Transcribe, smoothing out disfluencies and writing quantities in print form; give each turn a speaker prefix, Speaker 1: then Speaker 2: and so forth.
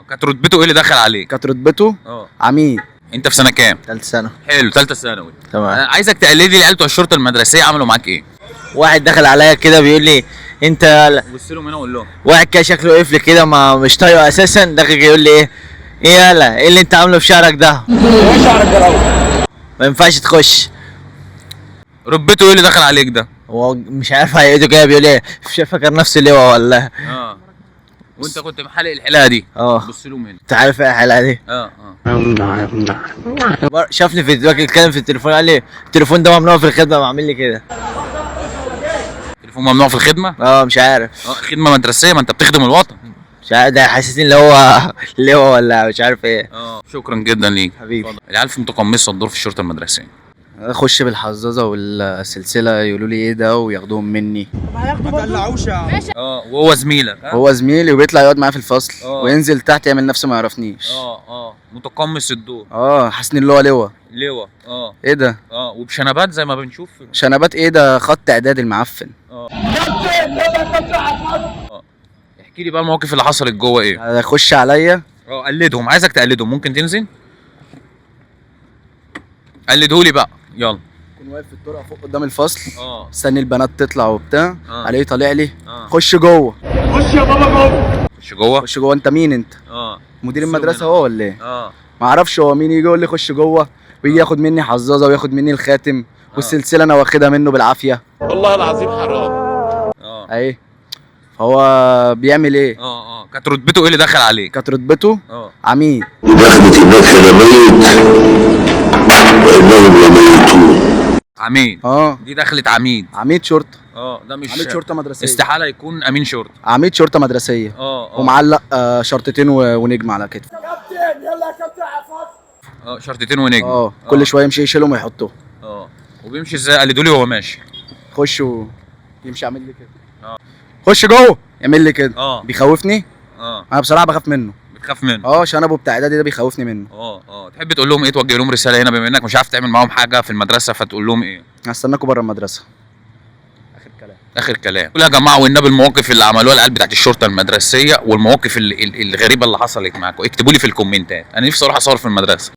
Speaker 1: كانت رتبته ايه اللي دخل عليك؟
Speaker 2: كانت رتبته عميد.
Speaker 1: انت في سنه كام؟
Speaker 2: ثالث سنه.
Speaker 1: حلو، ثالثه ثانوي.
Speaker 2: تمام.
Speaker 1: انا عايزك تقلد لي العيال بتوع الشرطه المدرسيه عملوا معاك ايه؟
Speaker 2: واحد دخل عليا كده بيقول لي انت
Speaker 1: بص لهم هنا وقول لهم.
Speaker 2: واحد كده شكله قفل كده ما مش طايقه اساسا، داخل يقول لي ايه يالا ايه اللي انت عامله في شعرك ده؟ ايه شعرك ده؟ ما ينفعش تخش.
Speaker 1: رتبته ايه اللي دخل عليك ده؟
Speaker 2: هو مش عارف هيئته كده بيقول ايه، مش فاكر نفسه لواء ولا.
Speaker 1: وانت كنت محلق الحلاقه دي؟ بص لهم هنا.
Speaker 2: انت عارف ايه الحلقه دي؟ شافني في بتكلم في التليفون قال لي التليفون ده ممنوع في الخدمه، بعمل لي كده.
Speaker 1: تليفون ممنوع في الخدمه؟
Speaker 2: مش عارف.
Speaker 1: خدمه مدرسيه، ما انت بتخدم الوطن.
Speaker 2: مش عارف، ده حاسسني اللي هو لواء ولا مش عارف ايه.
Speaker 1: شكرا جدا ليك
Speaker 2: حبيبي.
Speaker 1: العيال في متقمصه الدور في الشرطه المدرسيه.
Speaker 2: اخش بالحظاظه والسلسله يقولوا لي ايه ده وياخدوهم مني.
Speaker 3: ما تقلعوش يا عم.
Speaker 1: وهو زميلك؟
Speaker 2: هو زميلي وبيطلع يقعد معايا في الفصل وينزل تحت يعمل نفسه ما يعرفنيش.
Speaker 1: متقمص الدور.
Speaker 2: حاسسني اللي هو لواء.
Speaker 1: ايه
Speaker 2: ده؟
Speaker 1: وبشنبات زي ما بنشوف.
Speaker 2: شنبات ايه ده؟ خط اعداد المعفن.
Speaker 1: احكي لي بقى المواقف اللي حصلت جوه ايه؟
Speaker 2: اخش عليا.
Speaker 1: قلدهم، عايزك تقلدهم. ممكن تنزل قلدهولي بقى، يلا.
Speaker 2: كنت واقف في الطرقه فوق قدام الفصل، استني البنات تطلع وبتاع، عليه طالع لي خش جوه.
Speaker 1: خش يا بابا جوه. خش جوه.
Speaker 2: خش جوه. انت مين انت؟ مدير المدرسه هو ولا ايه؟ ما اعرفش هو مين، يجي يقول لي خش جوه ويجي ياخد مني حظاظه وياخد مني الخاتم والسلسله انا واخدها منه بالعافيه.
Speaker 1: والله العظيم حرام.
Speaker 2: اهي. فهو بيعمل ايه؟
Speaker 1: كانت رتبته ايه اللي دخل عليك؟
Speaker 2: كانت رتبته عميد.
Speaker 4: دخلت الناس لميت وانهم لميتون.
Speaker 1: عميد. دي دخلت عميد.
Speaker 2: عميد شرطه.
Speaker 1: ده مش
Speaker 2: عميد شرطه مدرسيه.
Speaker 1: استحاله يكون امين شرطه.
Speaker 2: عميد شرطه مدرسيه. ومعلق شرطتين ونجم على كتفه.
Speaker 3: كابتن يلا يا كابتن عفاف.
Speaker 1: شرطتين ونجم.
Speaker 2: كل شويه يمشي يشيلهم ويحطهم.
Speaker 1: وبيمشي ازاي؟ قلدوا لي وهو ماشي.
Speaker 2: خش يمشي يعمل لي كده. خش جوه يعمل لي كده. بيخوفني. انا بصراحه بخاف منه.
Speaker 1: بتخاف منه؟
Speaker 2: شنبه بتاع اعدادي ده بيخوفني منه.
Speaker 1: تحب تقول لهم ايه؟ توجه لهم رساله هنا بما انك مش عارف تعمل معاهم حاجه في المدرسه، فتقول لهم ايه؟
Speaker 2: هستناكوا بره المدرسه.
Speaker 1: اخر كلام. قول يا جماعه والنبي المواقف اللي عملوها العيال بتاعت الشرطه المدرسيه والمواقف الغريبه اللي حصلت معاكم اكتبوا لي في الكومنتات. انا نفسي اروح اصور في المدرسه.